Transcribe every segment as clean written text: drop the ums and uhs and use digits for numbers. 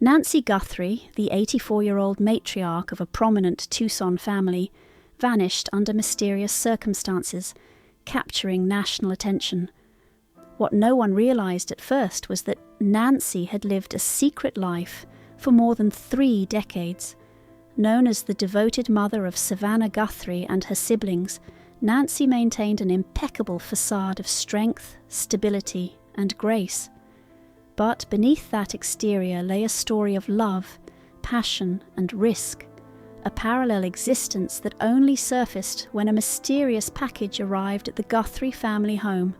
Nancy Guthrie, the 84-year-old matriarch of a prominent Tucson family, vanished under mysterious circumstances, capturing national attention. What no one realized at first was that Nancy had lived a secret life for more than 3 decades. Known as the devoted mother of Savannah Guthrie and her siblings, Nancy maintained an impeccable facade of strength, stability, and grace. But beneath that exterior lay a story of love, passion, and risk, a parallel existence that only surfaced when a mysterious package arrived at the Guthrie family home.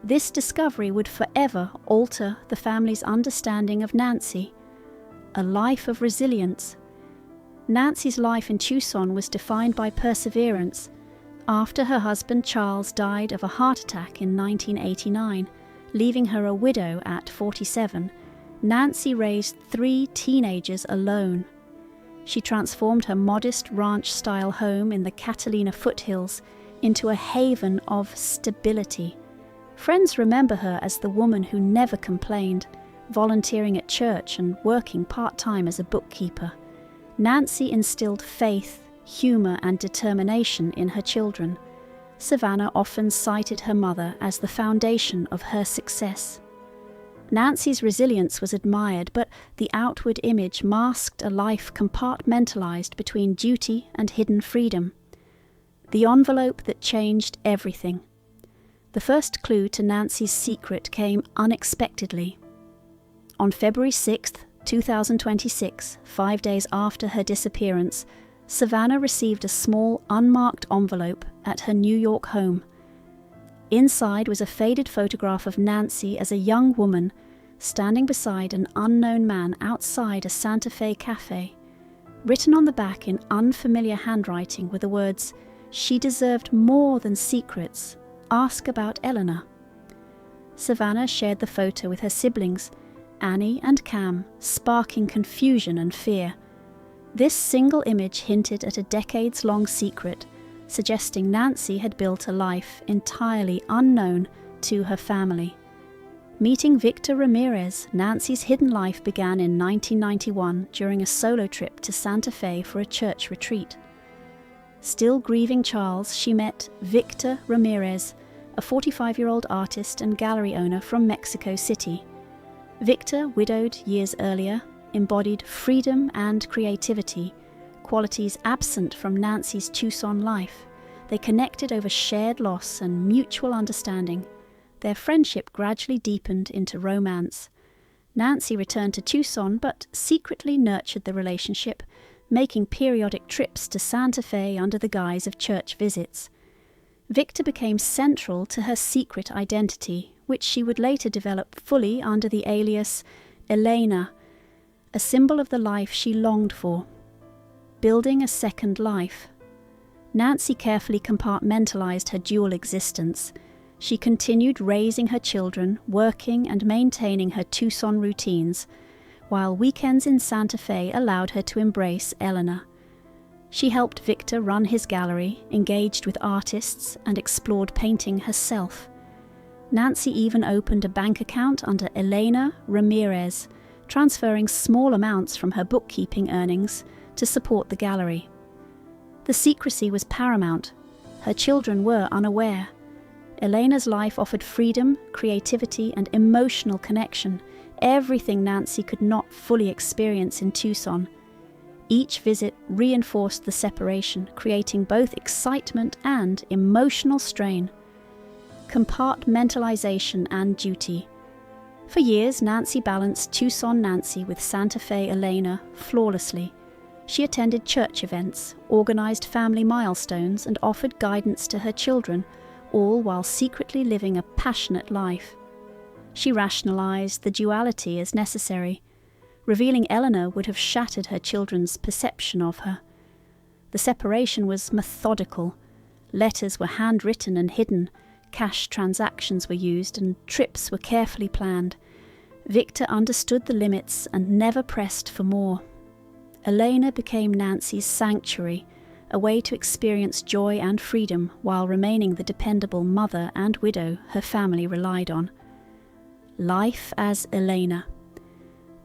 This discovery would forever alter the family's understanding of Nancy. A life of resilience. Nancy's life in Tucson was defined by perseverance. After her husband Charles died of a heart attack in 1989, leaving her a widow at 47, Nancy raised 3 teenagers alone. She transformed her modest ranch-style home in the Catalina foothills into a haven of stability. Friends remember her as the woman who never complained, volunteering at church and working part-time as a bookkeeper. Nancy instilled faith, humor, and determination in her children. Savannah often cited her mother as the foundation of her success. Nancy's resilience was admired, but the outward image masked a life compartmentalized between duty and hidden freedom. The envelope that changed everything. The first clue to Nancy's secret came unexpectedly. On February 6, 2026, 5 days after her disappearance, Savannah received a small, unmarked envelope at her New York home. Inside was a faded photograph of Nancy as a young woman, standing beside an unknown man outside a Santa Fe cafe. Written on the back in unfamiliar handwriting were the words, "She deserved more than secrets. Ask about Eleanor." Savannah shared the photo with her siblings, Annie and Cam, sparking confusion and fear. This single image hinted at a decades-long secret, suggesting Nancy had built a life entirely unknown to her family. Meeting Victor Ramirez, Nancy's hidden life began in 1991 during a solo trip to Santa Fe for a church retreat. Still grieving Charles, she met Victor Ramirez, a 45-year-old artist and gallery owner from Mexico City. Victor, widowed years earlier, embodied freedom and creativity, qualities absent from Nancy's Tucson life. They connected over shared loss and mutual understanding. Their friendship gradually deepened into romance. Nancy returned to Tucson, but secretly nurtured the relationship, making periodic trips to Santa Fe under the guise of church visits. Victor became central to her secret identity, which she would later develop fully under the alias Elena, a symbol of the life she longed for. Building a second life. Nancy carefully compartmentalized her dual existence. She continued raising her children, working and maintaining her Tucson routines, while weekends in Santa Fe allowed her to embrace Eleanor. She helped Victor run his gallery, engaged with artists, and explored painting herself. Nancy even opened a bank account under Elena Ramirez, transferring small amounts from her bookkeeping earnings to support the gallery. The secrecy was paramount. Her children were unaware. Elena's life offered freedom, creativity, and emotional connection, everything Nancy could not fully experience in Tucson. Each visit reinforced the separation, creating both excitement and emotional strain. Compartmentalization and duty. For years, Nancy balanced Tucson Nancy with Santa Fe Elena flawlessly. She attended church events, organized family milestones, and offered guidance to her children, all while secretly living a passionate life. She rationalized the duality as necessary. Revealing Eleanor would have shattered her children's perception of her. The separation was methodical. Letters were handwritten and hidden, cash transactions were used, and trips were carefully planned. Victor understood the limits and never pressed for more. Elena became Nancy's sanctuary, a way to experience joy and freedom while remaining the dependable mother and widow her family relied on. Life as Elena.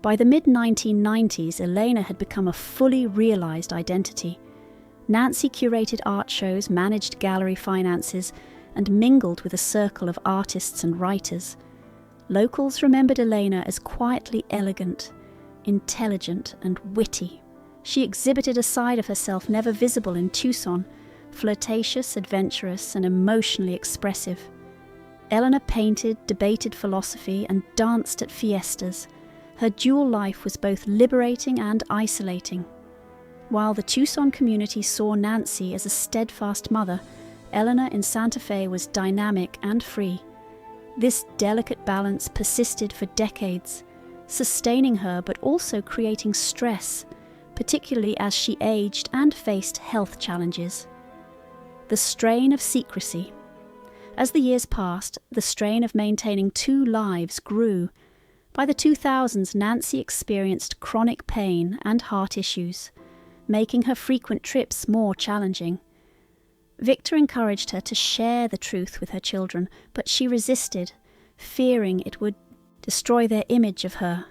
By the mid-1990s, Elena had become a fully realised identity. Nancy curated art shows, managed gallery finances, and mingled with a circle of artists and writers. Locals remembered Elena as quietly elegant, intelligent, and witty. She exhibited a side of herself never visible in Tucson, flirtatious, adventurous, and emotionally expressive. Elena painted, debated philosophy, and danced at fiestas. Her dual life was both liberating and isolating. While the Tucson community saw Nancy as a steadfast mother, Elena in Santa Fe was dynamic and free. This delicate balance persisted for decades, sustaining her but also creating stress, particularly as she aged and faced health challenges. The strain of secrecy. As the years passed, the strain of maintaining two lives grew. By the 2000s, Nancy experienced chronic pain and heart issues, making her frequent trips more challenging. Victor encouraged her to share the truth with her children, but she resisted, fearing it would destroy their image of her.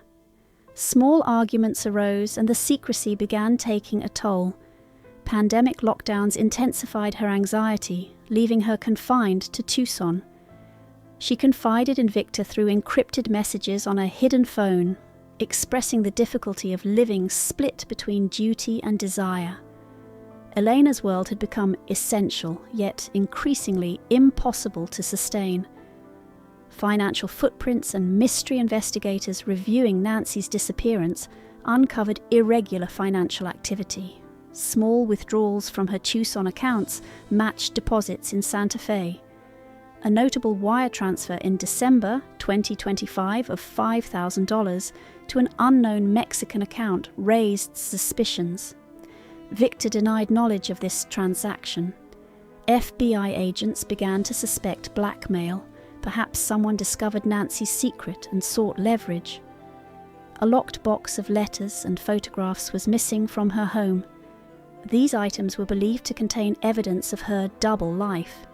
Small arguments arose, and the secrecy began taking a toll. Pandemic lockdowns intensified her anxiety, leaving her confined to Tucson. She confided in Victor through encrypted messages on a hidden phone, expressing the difficulty of living split between duty and desire. Elena's world had become essential, yet increasingly impossible to sustain. Financial footprints and mystery investigators reviewing Nancy's disappearance uncovered irregular financial activity. Small withdrawals from her Tucson accounts matched deposits in Santa Fe. A notable wire transfer in December 2025 of $5,000 to an unknown Mexican account raised suspicions. Victor denied knowledge of this transaction. FBI agents began to suspect blackmail. Perhaps someone discovered Nancy's secret and sought leverage. A locked box of letters and photographs was missing from her home. These items were believed to contain evidence of her double life.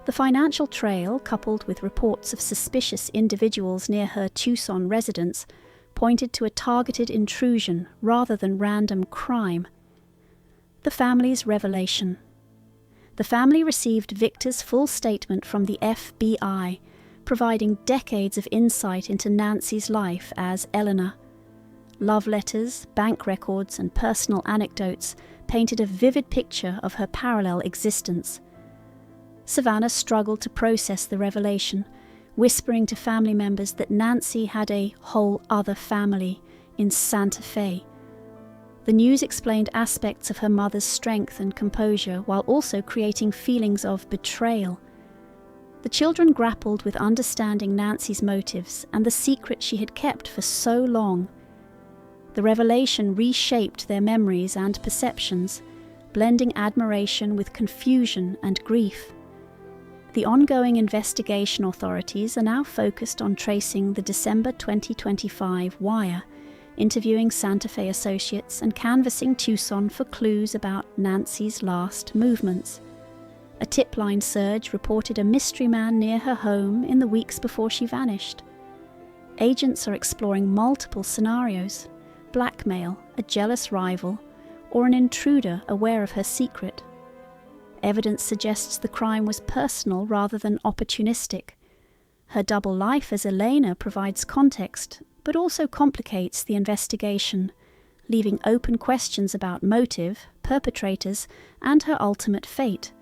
The financial trail, coupled with reports of suspicious individuals near her Tucson residence, pointed to a targeted intrusion rather than random crime. The family's revelation. The family received Victor's full statement from the FBI, providing decades of insight into Nancy's life as Elena. Love letters, bank records, and personal anecdotes painted a vivid picture of her parallel existence. Savannah struggled to process the revelation, whispering to family members that Nancy had a whole other family in Santa Fe. The news explained aspects of her mother's strength and composure while also creating feelings of betrayal. The children grappled with understanding Nancy's motives and the secret she had kept for so long. The revelation reshaped their memories and perceptions, blending admiration with confusion and grief. The ongoing investigation authorities are now focused on tracing the December 2025 wire, interviewing Santa Fe associates and canvassing Tucson for clues about Nancy's last movements. A tip line surge reported a mystery man near her home in the weeks before she vanished. Agents are exploring multiple scenarios: blackmail, a jealous rival, or an intruder aware of her secret. Evidence suggests the crime was personal rather than opportunistic. Her double life as Elena provides context, but also complicates the investigation, leaving open questions about motive, perpetrators, and her ultimate fate.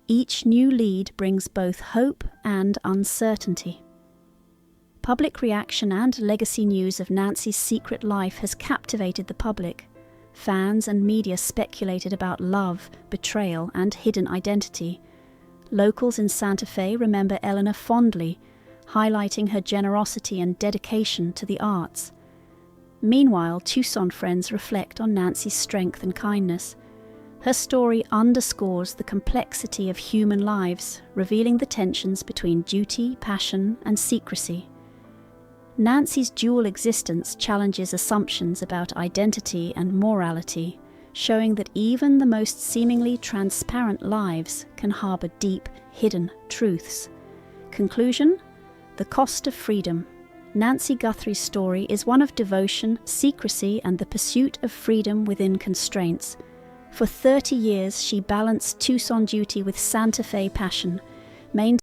Each new lead brings both hope and uncertainty. Public reaction and legacy news of Nancy's secret life has captivated the public. Fans and media speculated about love, betrayal, and hidden identity. Locals in Santa Fe remember Elena fondly, highlighting her generosity and dedication to the arts. Meanwhile, Tucson friends reflect on Nancy's strength and kindness. Her story underscores the complexity of human lives, revealing the tensions between duty, passion, and secrecy. Nancy's dual existence challenges assumptions about identity and morality, showing that even the most seemingly transparent lives can harbor deep, hidden truths. Conclusion: the cost of freedom. Nancy Guthrie's story is one of devotion, secrecy, and the pursuit of freedom within constraints. For 30 years, she balanced Tucson duty with Santa Fe passion,